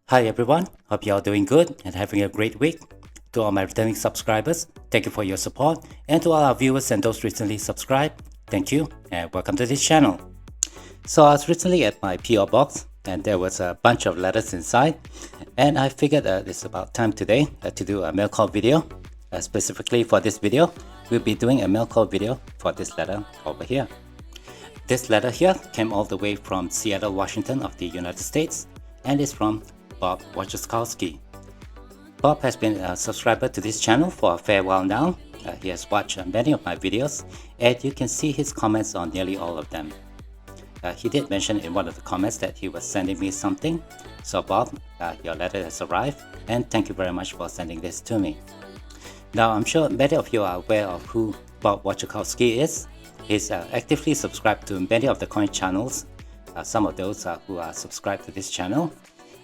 Hi everyone, hope you all doing good and having a great week. To all my returning subscribers, thank you for your support, and to all our viewers and those recently subscribed, thank you and welcome to this channel. So I was recently at my PO box and there was a bunch of letters inside, and I figured it's about time today to do a mail call video. Specifically for this video, we'll be doing a mail call video for this letter over here. This letter here came all the way from Seattle, Washington of the United States, and is from Bob Wojcikowski. Bob has been a subscriber to this channel for a fair while now. He has watched many of my videos, and you can see his comments on nearly all of them. He did mention in one of the comments that he was sending me something. So Bob, your letter has arrived, and thank you very much for sending this to me. Now I'm sure many of you are aware of who Bob Wojcikowski is. He's actively subscribed to many of the coin channels, some of those who are subscribed to this channel.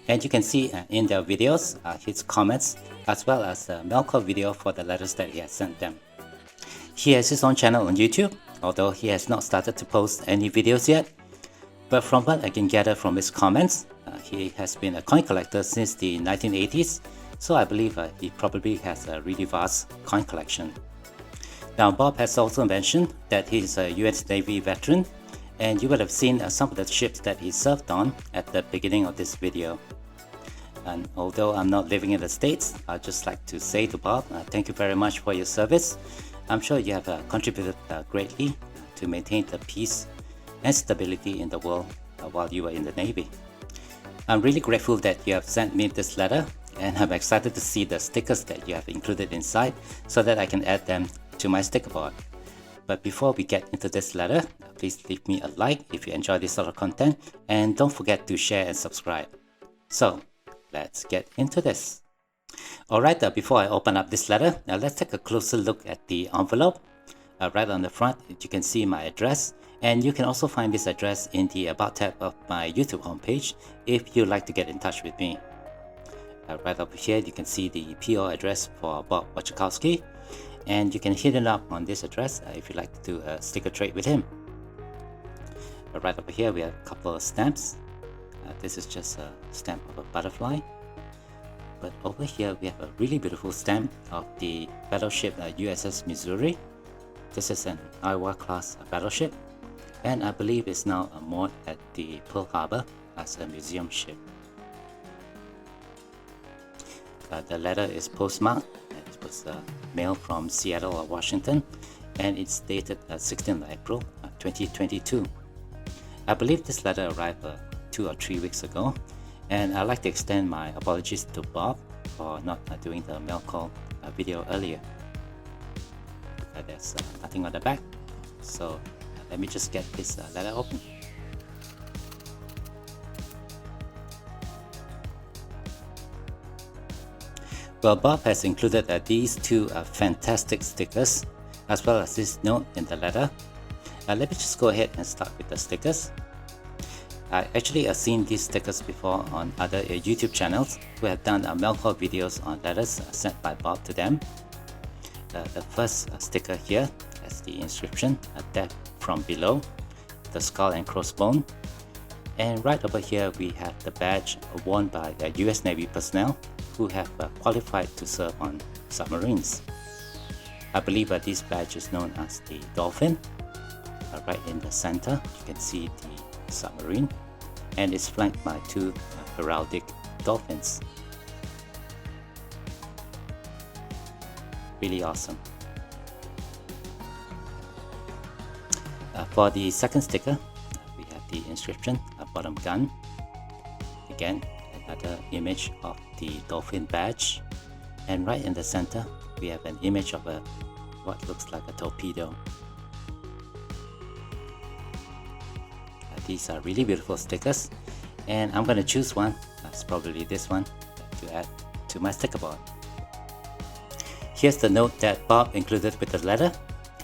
And you can see in their videos his comments, as well as a mail call video for the letters that he has sent them. He has his own channel on YouTube, although he has not started to post any videos yet. But from what I can gather from his comments, he has been a coin collector since the 1980s, so I believe he probably has a really vast coin collection. Now Bob has also mentioned that he is a US Navy veteran, and you would have seen some of the ships that he served on at the beginning of this video. And although I'm not living in the States, I'd just like to say to Bob, thank you very much for your service. I'm sure you have contributed greatly to maintain the peace and stability in the world while you were in the Navy. I'm really grateful that you have sent me this letter, and I'm excited to see the stickers that you have included inside so that I can add them to my sticker board. But before we get into this letter, please leave me a like if you enjoy this sort of content, and don't forget to share and subscribe. So let's get into this. Alright, before I open up this letter, let's take a closer look at the envelope. Right on the front, you can see my address, and you can also find this address in the About tab of my YouTube homepage if you'd like to get in touch with me. Right up here, you can see the PO address for Bob Wojcikowski, and you can hit it up on this address if you'd like to do a sticker trade with him. Right over here, we have a couple of stamps. This is just a stamp of a butterfly. But over here, we have a really beautiful stamp of the battleship USS Missouri. This is an Iowa class battleship, and I believe it's now moored at the Pearl Harbor as a museum ship. The letter is postmarked. It was mailed from Seattle, Washington, and it's dated 16th April 2022. I believe this letter arrived 2 or 3 weeks ago, and I'd like to extend my apologies to Bob for not doing the mail call video earlier. There's nothing on the back, so let me just get this letter open. Well, Bob has included these two fantastic stickers, as well as this note in the letter. Let me just go ahead and start with the stickers. I actually have seen these stickers before on other YouTube channels who have done mail call videos on letters sent by Bob to them. The first sticker here has the inscription, "Death from Below," the skull and crossbone. And right over here we have the badge worn by US Navy personnel who have qualified to serve on submarines. I believe this badge is known as the Dolphin. Right in the center you can see the submarine, and it's flanked by two heraldic dolphins. Really awesome. For the second sticker, we have the inscription, "Bottom Gun." Again, another image of the dolphin badge, and right in the center we have an image of what looks like a torpedo. These are really beautiful stickers, and I'm going to choose one. That's probably this one to add to my sticker board. Here's the note that Bob included with the letter,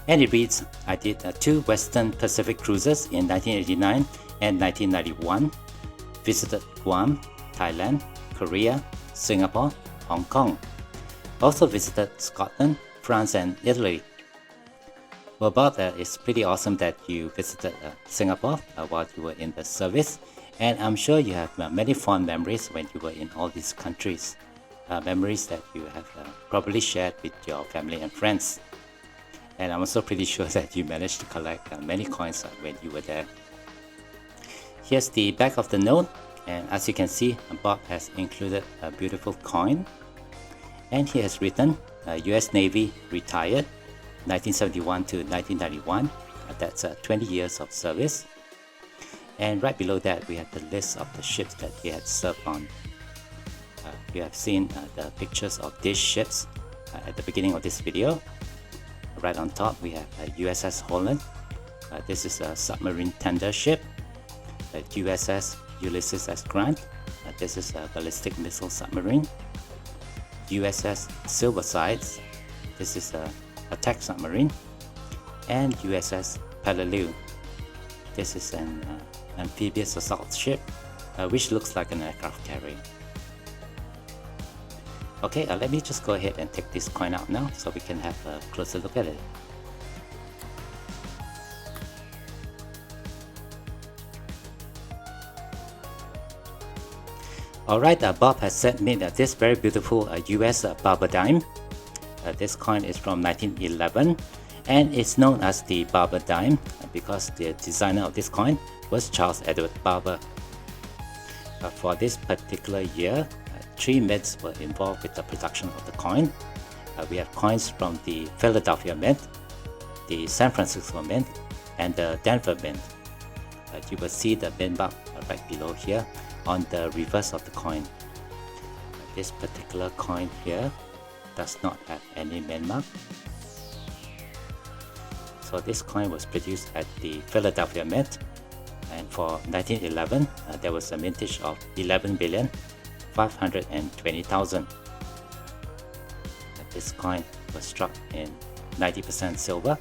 and it reads, "I did 2 Western Pacific cruises in 1989 and 1991, visited Guam, Thailand, Korea, Singapore, Hong Kong. Also visited Scotland, France and Italy." Well, Bob, it's pretty awesome that you visited Singapore while you were in the service, And I'm sure you have many fond memories when you were in all these countries, memories that you have probably shared with your family and friends. And I'm also pretty sure that you managed to collect many coins when you were there. Here's the back of the note, and as you can see, Bob has included a beautiful coin, and he has written US Navy retired 1971 to 1991. That's 20 years of service. And right below that we have the list of the ships that he had served on. You have seen the pictures of these ships at the beginning of this video. Right on top we have USS Holland. This is a submarine tender ship. USS Ulysses S. Grant. This is a ballistic missile submarine. USS Silversides. This is a attack submarine. And USS Peleliu. This is an amphibious assault ship, which looks like an aircraft carrier. Okay, let me just go ahead and take this coin out now so we can have a closer look at it. Alright, Bob has sent me this very beautiful US Barber dime. This coin is from 1911 and it's known as the Barber dime because the designer of this coin was Charles Edward Barber. For this particular year, 3 mints were involved with the production of the coin. We have coins from the Philadelphia Mint, the San Francisco Mint, and the Denver Mint. You will see the mint mark right below here on the reverse of the coin. This particular coin here does not have any mint mark. So this coin was produced at the Philadelphia Mint, and for 1911 there was a mintage of 11,520,000. This coin was struck in 90% silver,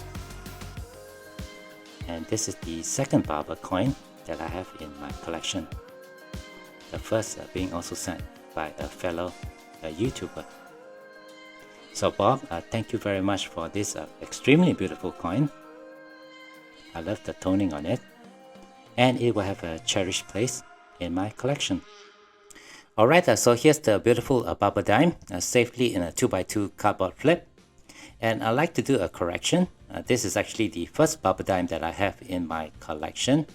and this is the second Barber coin that I have in my collection. The first being also sent by a fellow YouTuber. So Bob, thank you very much for this extremely beautiful coin. I love the toning on it, and it will have a cherished place in my collection. Alright, so here's the beautiful Barber dime, safely in a 2x2 cardboard flip. And I'd like to do a correction. This is actually the first Barber dime that I have in my collection.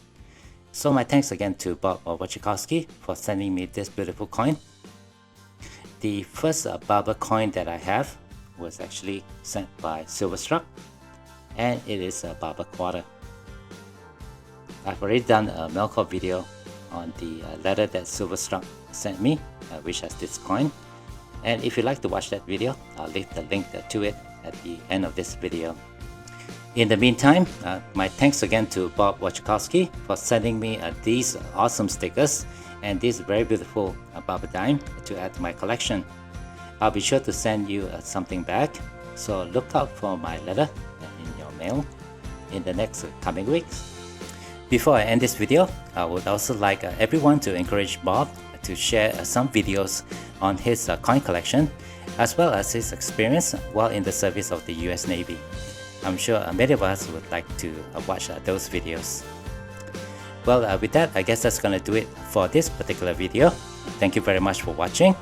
So my thanks again to Bob Wojcikowski for sending me this beautiful coin. The first Barber coin that I have was actually sent by Silverstruck, and it is a Barber quarter. I've already done a MailCall video on the letter that Silverstruck sent me, which has this coin. And if you'd like to watch that video, I'll leave the link to it at the end of this video. In the meantime, my thanks again to Bob Wojcikowski for sending me these awesome stickers and this very beautiful Barber dime to add to my collection. I'll be sure to send you something back, so look out for my letter in your mail in the next coming weeks. Before I end this video, I would also like everyone to encourage Bob to share some videos on his coin collection, as well as his experience while in the service of the US Navy. I'm sure many of us would like to watch those videos. Well, with that, I guess that's gonna do it for this particular video. Thank you very much for watching.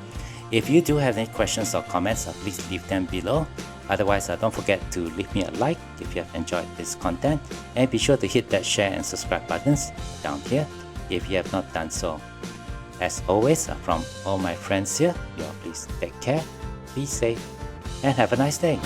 If you do have any questions or comments, please leave them below. Otherwise, don't forget to leave me a like if you have enjoyed this content, and be sure to hit that share and subscribe buttons down here if you have not done so. As always, from all my friends here, you all please take care, be safe, and have a nice day.